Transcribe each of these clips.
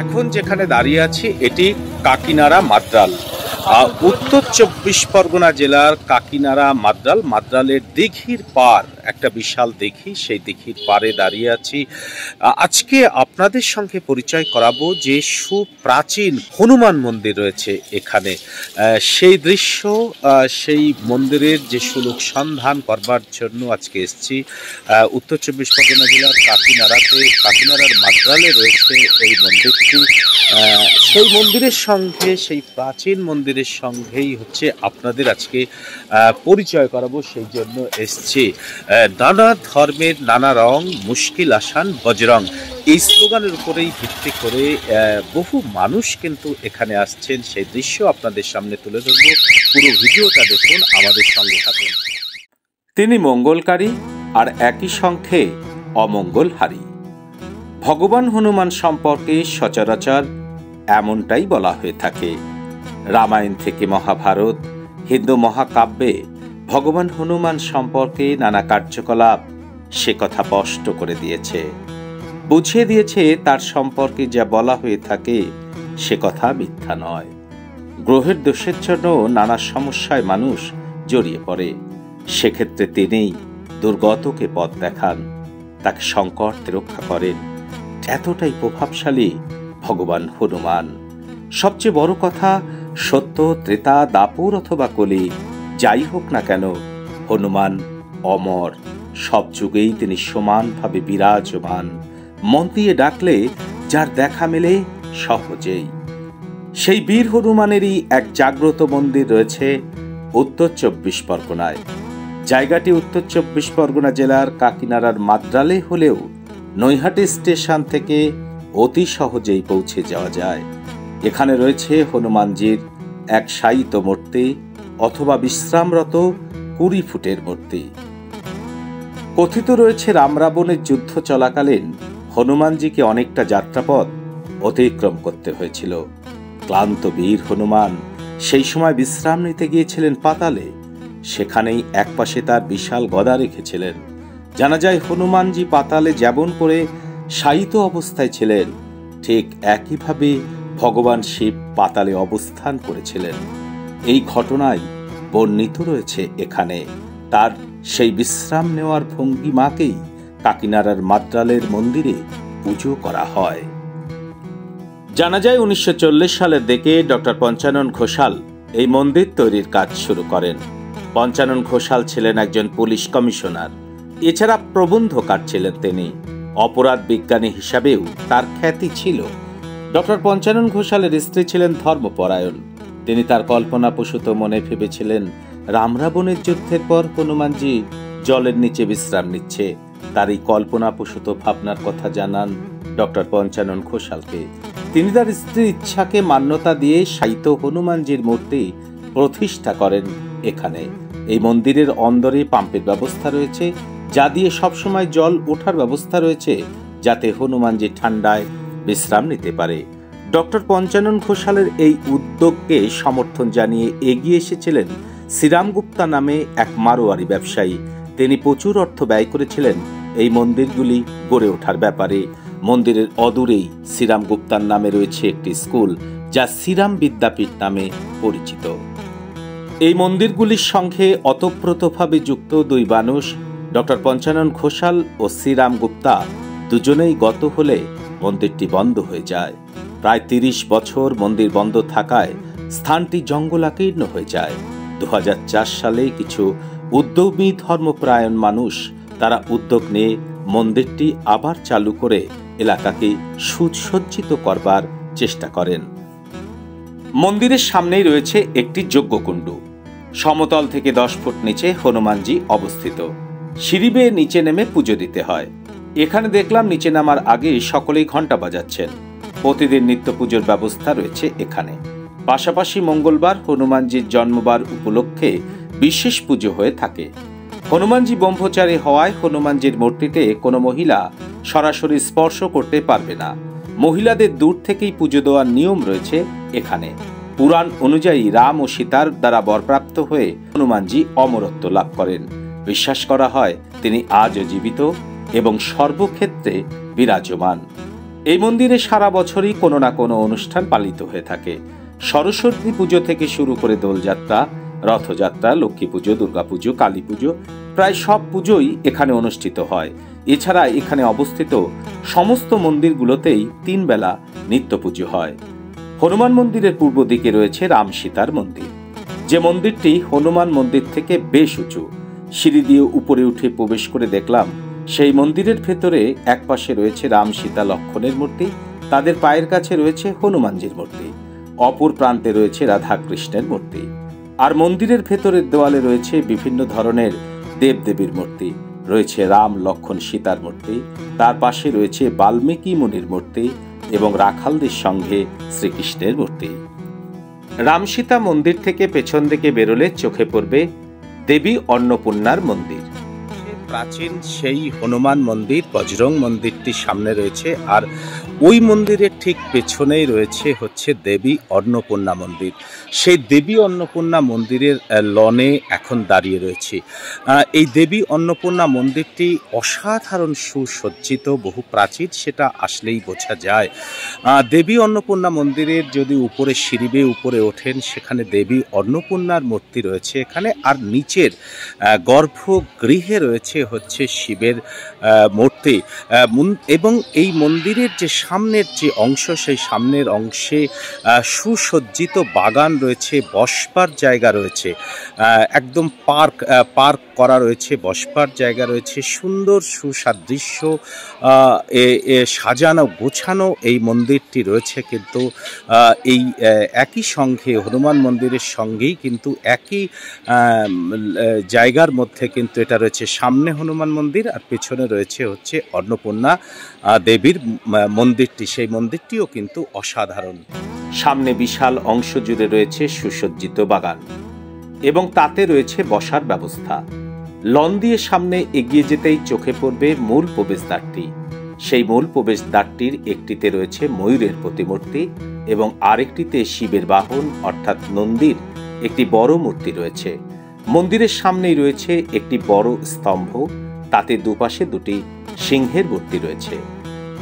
এখন যেখানে দাঁড়িয়ে আছি এটি কাকিনাড়া মাদ্রাল, উত্তর 24 পরগনা জেলার কাকিনাড়া মাদ্রাল। মাদ্রালের দিঘির পার, একটা বিশাল দিঘি, সেই দিঘির পারে দাঁড়িয়ে আছি। আজকে আপনাদের সঙ্গে পরিচয় করাবো যে সুপ্রাচীন হনুমান মন্দির রয়েছে এখানে, সেই দৃশ্য, সেই মন্দিরের যে সুলোক সন্ধান করবার জন্য আজকে এসেছি। উত্তর 24 পরগনা জেলার কাকিনাড়াতে, কাকিনাড়ার মাদ্রালে রয়েছে এই মন্দিরটি। সেই মন্দিরের সঙ্গে, সেই প্রাচীন মন্দিরের সঙ্গেই হচ্ছে আপনাদের আজকে পরিচয় করাবো, সেই জন্য এসছি। নানা ধর্মের নানা রং, মুশকিল আসান বজরং, এই স্লোগানের উপরেই ভিত্তি করে বহু মানুষ কিন্তু এখানে আসছেন। সেই দৃশ্য আপনাদের সামনে তুলে ধরবো, পুরো ভিডিওটা দেখুন, আমাদের সঙ্গে থাকুন। তিনি মঙ্গলকারী আর একই সঙ্গে অমঙ্গলহারী। ভগবান হনুমান সম্পর্কে সচরাচর এমনটাই বলা হয়ে থাকে। রামায়ণ থেকে মহাভারত, হিন্দু মহাকাব্যে ভগবান হনুমান সম্পর্কে নানা কার্যকলাপ সে কথা স্পষ্ট করে দিয়েছে, বুঝিয়ে দিয়েছে তার সম্পর্কে যা বলা হয়ে থাকে সে কথা মিথ্যা নয়। গ্রহের দোষের জন্য নানা সমস্যায় মানুষ জড়িয়ে পড়ে, সেক্ষেত্রে তিনিই দুর্গতকে পথ দেখান, তাকে সংকট রক্ষা করেন। এতটাই প্রভাবশালী ভগবান হনুমান। সবচেয়ে বড় কথা, সত্য, ত্রেতা, দাপর অথবা কলি, যাই হোক না কেন, হনুমান অমর। সব যুগেই তিনি সমানভাবে বিরাজমান। মন দিয়ে ডাকলে যার দেখা মেলে সহজেই। সেই বীর হনুমানেরই এক জাগ্রত মন্দির রয়েছে উত্তর 24 পরগনায়। জায়গাটি উত্তর 24 পরগনা জেলার কাকিনাড়ার মাদ্রালে হলেও নৈহাটি স্টেশন থেকে অতি সহজেই পৌঁছে যাওয়া যায়। এখানে রয়েছে হনুমানজির এক শায়িত মূর্তি অথবা বিশ্রামরত 20 ফুটের মূর্তি। কথিত রয়েছে রাম রাবণের যুদ্ধ চলাকালীন হনুমানজিকে অনেকটা যাত্রাপথ অতিক্রম করতে হয়েছিল। ক্লান্ত বীর হনুমান সেই সময় বিশ্রাম নিতে গিয়েছিলেন পাতালে। সেখানেই একপাশে তার বিশাল গদা রেখেছিলেন। জানা যায় হনুমানজি পাতালে যেমন করে শায়িত অবস্থায় ছিলেন, ঠিক একইভাবে ভগবান শিব পাতালে অবস্থান করেছিলেন। এই ঘটনায় বর্ণিত রয়েছে এখানে। তার সেই বিশ্রাম নেওয়ার ভঙ্গিমাকেই কাকিনাড়ার মাদ্রালের মন্দিরে পুজো করা হয়। জানা যায় 1940 সালের দিকে ডক্টর পঞ্চানন ঘোষাল এই মন্দির তৈরির কাজ শুরু করেন। পঞ্চানন ঘোষাল ছিলেন একজন পুলিশ কমিশনার, এছাড়া প্রবন্ধকার ছিলেন তিনি। অপরাধ বিজ্ঞানী হিসাবেও তার খ্যাতি ছিল। ডক্টর পঞ্চানন ঘোষালের স্ত্রী ছিলেন ধর্মপরায়ণ। তিনি তার কল্পনাপ্রসূত মনে ভেবেছিলেন রাম রাবণের যুদ্ধের পর হনুমানজি জলের নিচে বিশ্রাম নিচ্ছে। তার এই কল্পনাপ্রসূত ভাবনার কথা জানান ডক্টর পঞ্চানন ঘোষালকে। তিনি তার স্ত্রীর ইচ্ছাকে মান্যতা দিয়ে শায়িত হনুমানজির মূর্তি প্রতিষ্ঠা করেন এখানে। এই মন্দিরের অন্দরে পাম্পের ব্যবস্থা রয়েছে, যা দিয়ে সবসময় জল ওঠার ব্যবস্থা রয়েছে, যাতে হনুমানজি ঠান্ডায় বিশ্রাম নিতে পারে। ডক্টর পঞ্চানন ঘোষালের এই উদ্যোগকে সমর্থন জানিয়ে এগিয়ে এসেছিলেন শ্রীরাম গুপ্তা নামে এক মারোয়ারি ব্যবসায়ী। তিনি প্রচুর অর্থ ব্যয় করেছিলেন এই মন্দিরগুলি গড়ে ওঠার ব্যাপারে। মন্দিরের অদূরেই শ্রীরাম গুপ্তার নামে রয়েছে একটি স্কুল, যা শ্রীরাম বিদ্যাপীঠ নামে পরিচিত। এই মন্দিরগুলির সঙ্গে অতপ্রতভাবে যুক্ত দুই মানুষ, ডক্টর পঞ্চানন ঘোষাল ও শ্রীরাম গুপ্তা, দুজনেই গত হলে মন্দিরটি বন্ধ হয়ে যায়। প্রায় 30 বছর মন্দির বন্ধ থাকায় স্থানটি জঙ্গলাকীর্ণ হয়ে যায়। 2004 সালে কিছু উদ্যমী ধর্মপ্রায়ণ মানুষ, তারা উদ্যোগ নিয়ে মন্দিরটি আবার চালু করে এলাকাকে সুসজ্জিত করবার চেষ্টা করেন। মন্দিরের সামনেই রয়েছে একটি যজ্ঞকুণ্ড। সমতল থেকে 10 ফুট নিচে হনুমানজি অবস্থিত। সিঁড়ি বেয়ে নিচে নেমে পুজো দিতে হয়। এখানে দেখলাম নিচে নামার আগে সকলেই ঘন্টা বাজাচ্ছেন। প্রতিদিন নিত্য পুজোর ব্যবস্থা রয়েছে এখানে। পাশাপাশি মঙ্গলবার হনুমানজির জন্মবার উপলক্ষে বিশেষ পুজো হয়ে থাকে। হনুমানজি ব্রহ্মচারী হওয়ায় হনুমানজির মূর্তিতে কোনো মহিলা সরাসরি স্পর্শ করতে পারবে না। মহিলাদের দূর থেকেই পুজো দেওয়ার নিয়ম রয়েছে এখানে। পুরাণ অনুযায়ী রাম ও সীতার দ্বারা বরপ্রাপ্ত হয়ে হনুমানজি অমরত্ব লাভ করেন। বিশ্বাস করা হয় তিনি আজও জীবিত এবং সর্বক্ষেত্রে বিরাজমান। এই মন্দিরে সারা বছরই কোনো না কোনো অনুষ্ঠান পালিত হয়ে থাকে। সরস্বতী পুজো থেকে শুরু করে দোলযাত্রা, রথযাত্রা, লক্ষ্মী পুজো, দুর্গাপুজো, কালী পুজো, প্রায় সব পুজোই এখানে অনুষ্ঠিত হয়। এছাড়া এখানে অবস্থিত সমস্ত মন্দিরগুলোতেই 3 বেলা নিত্য পুজো হয়। হনুমান মন্দিরের পূর্ব দিকে রয়েছে রাম সীতার মন্দির, যে মন্দিরটি হনুমান মন্দির থেকে বেশ উঁচু। সিঁড়ি দিয়ে উপরে উঠে প্রবেশ করে দেখলাম সেই মন্দিরের ভেতরে এক পাশে রয়েছে রাম সীতা লক্ষ্মণের মূর্তি, তাদের পায়ের কাছে রয়েছে হনুমানজির মূর্তি, অপর প্রান্তে রয়েছে রাধা কৃষ্ণের মূর্তি। আর মন্দিরের ভেতরের দেওয়ালে রয়েছে বিভিন্ন ধরনের দেবদেবীর মূর্তি, রয়েছে রাম লক্ষ্মণ সীতার মূর্তি, তার পাশে রয়েছে বাল্মীকি মুনির মূর্তি এবং রাখালদের সঙ্গে শ্রীকৃষ্ণের মূর্তি। রাম সীতা মন্দির থেকে পেছন দিকে বেরোলে চোখে পড়বে দেবী অন্নপূর্ণার মন্দির। প্রাচীন সেই হনুমান মন্দির, বজরং মন্দিরটির সামনে রয়েছে, আর ওই মন্দিরের ঠিক পেছনেই রয়েছে হচ্ছে দেবী অন্নপূর্ণা মন্দির। সেই দেবী অন্নপূর্ণা মন্দিরের লনে এখন দাঁড়িয়ে রয়েছে। এই দেবী অন্নপূর্ণা মন্দিরটি অসাধারণ সুসজ্জিত, বহু প্রাচীন, সেটা আসলেই বোঝা যায়। দেবী অন্নপূর্ণা মন্দিরের যদি উপরে সিঁড়ি বেয়ে উপরে ওঠেন, সেখানে দেবী অন্নপূর্ণার মূর্তি রয়েছে এখানে, আর নিচের গর্ভগৃহে রয়েছে হচ্ছে শিবের মূর্তি। এবং এই মন্দিরের যে সামনের যে অংশ, সেই সামনের অংশে সুসজ্জিত বাগান রয়েছে, বসবার জায়গা রয়েছে, একদম পার্ক করা রয়েছে, বসবার জায়গা রয়েছে, সুন্দর সুসাদৃশ্য সাজানো গোছানো এই মন্দিরটি রয়েছে। কিন্তু এই একই সঙ্গে হনুমান মন্দিরের সঙ্গেই কিন্তু একই জায়গার মধ্যে কিন্তু এটা রয়েছে, সামনে হনুমান মন্দির আর পেছনে রয়েছে হচ্ছে অন্নপূর্ণা দেবীর মন্দিরটি। সেই মন্দিরটিও কিন্তু অসাধারণ। সামনে বিশাল অংশ জুড়ে রয়েছে সুসজ্জিত বাগান এবং তাতে রয়েছে বসার ব্যবস্থা। লন দিয়ে সামনে এগিয়ে যেতেই চোখে পড়বে মূল প্রবেশদ্বারটি। সেই মূল প্রবেশদ্বারটির একটিতে রয়েছে ময়ূরের প্রতিমূর্তি এবং আরেকটিতে শিবের বাহন অর্থাৎ নন্দীর একটি বড় মূর্তি রয়েছে। মন্দিরের সামনেই রয়েছে একটি বড় স্তম্ভ, তাতে দুপাশে দুটি সিংহের মূর্তি রয়েছে।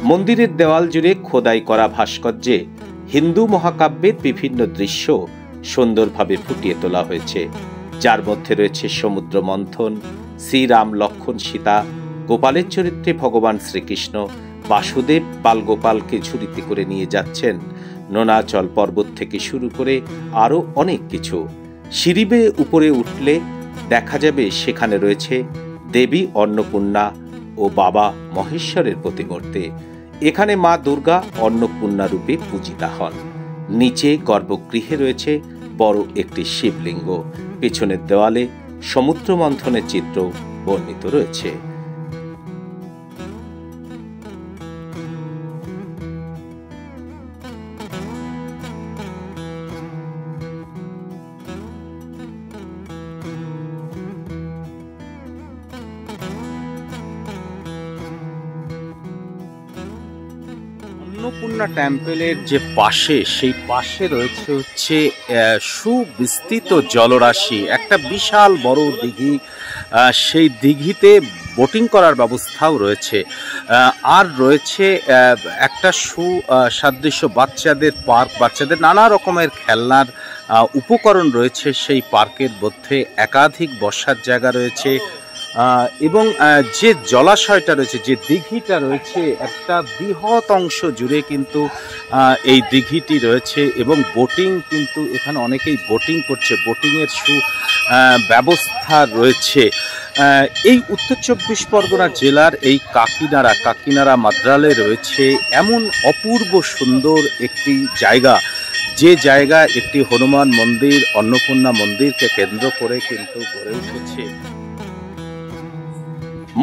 মন্দিরের দেওয়াল জুড়ে খোদাই করা ভাস্কর্যে হিন্দু মহাকাব্যের বিভিন্ন দৃশ্য সুন্দরভাবে ফুটিয়ে তোলা হয়েছে, যার মধ্যে রয়েছে সমুদ্র মন্থন, শ্রীরাম লক্ষ্মণ সীতা, গোপালের চরিত্রে ভগবান শ্রীকৃষ্ণ, বাসুদেব বালগোপালকে ঝুড়িতে করে নিয়ে যাচ্ছেন, নোনাচল পর্বত থেকে শুরু করে আরও অনেক কিছু। সিঁড়ি বেয়ে উপরে উঠলে দেখা যাবে সেখানে রয়েছে দেবী অন্নপূর্ণা ও বাবা মহেশ্বরের প্রতিমূর্তি। এখানে মা দুর্গা অন্নপূর্ণা রূপে পূজিতা হন। নিচে গর্ভগৃহে রয়েছে বড় একটি শিবলিঙ্গ। পেছনের দেওয়ালে সমুদ্র মন্থনের চিত্র বর্ণিত রয়েছে। অন্নপূর্ণা টেম্পলের যে পাশে, সেই পাশে রয়েছে হচ্ছে সুবিস্তৃত জলরাশি, একটা বিশাল বড় দিঘি। সেই দিঘিতে বোটিং করার ব্যবস্থাও রয়েছে, আর রয়েছে একটা সুসাদৃশ্য বাচ্চাদের পার্ক, বাচ্চাদের নানা রকমের খেলনার উপকরণ রয়েছে। সেই পার্কের মধ্যে একাধিক বসার জায়গা রয়েছে এবং যে জলাশয়টা রয়েছে, যে দিঘিটা রয়েছে, একটা বৃহৎ অংশ জুড়ে কিন্তু এই দিঘিটি রয়েছে এবং বোটিং কিন্তু এখানে অনেকেই বোটিং করছে, বোটিংয়ের ব্যবস্থা রয়েছে। এই উত্তর 24 পরগনা জেলার এই কাকিনাড়া মাদ্রালে রয়েছে এমন অপূর্ব সুন্দর একটি জায়গা, যে জায়গা একটি হনুমান মন্দির, অন্নপূর্ণা মন্দিরকে কেন্দ্র করে কিন্তু গড়ে উঠেছে।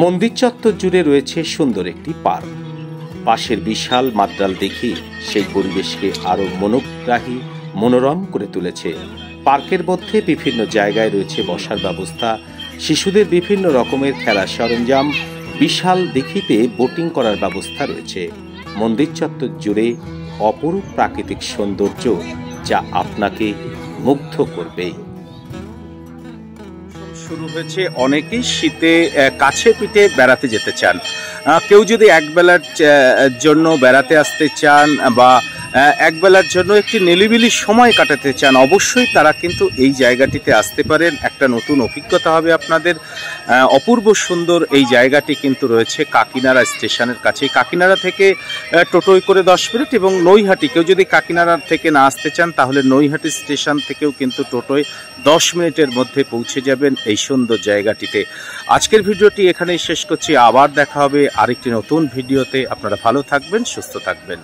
মন্দির চত্বর জুড়ে রয়েছে সুন্দর একটি পার্ক। পাশের বিশাল মাদ্রাল দিঘি সেই পরিবেশকে আরো মনোগ্রাহী, মনোরম করে তুলেছে। পার্কের মধ্যে বিভিন্ন জায়গায় রয়েছে বসার ব্যবস্থা, শিশুদের বিভিন্ন রকমের খেলার সরঞ্জাম, বিশাল দিঘিতে বোটিং করার ব্যবস্থা রয়েছে। মন্দির চত্বর জুড়ে অপরূপ প্রাকৃতিক সৌন্দর্য, যা আপনাকে মুগ্ধ করবেই। শুরু হয়েছে। অনেকেই শীতে কাছে পিঠে বেড়াতে যেতে চান। কেউ যদি একবেলার জন্য বেড়াতে আসতে চান বা একবেলার জন্য একটি নিরিবিলি সময় কাটাতে চান, অবশ্যই তারা কিন্তু এই জায়গাটিতে আসতে পারেন। একটা নতুন অভিজ্ঞতা হবে আপনাদের। অপূর্ব সুন্দর এই জায়গাটি কিন্তু রয়েছে কাকিনাড়া স্টেশনের কাছে। কাকিনাড়া থেকে টোটোয় করে 10 মিনিট, এবং নৈহাটি, কেউ যদি কাকিনাড়া থেকে না আসতে চান তাহলে নৈহাটি স্টেশন থেকেও কিন্তু টোটোয় 10 মিনিটের মধ্যে পৌঁছে যাবেন এই সুন্দর জায়গাটিতে। আজকের ভিডিওটি এখানেই শেষ করছি। আবার দেখা হবে আরেকটি নতুন ভিডিওতে। আপনারা ভালো থাকবেন, সুস্থ থাকবেন।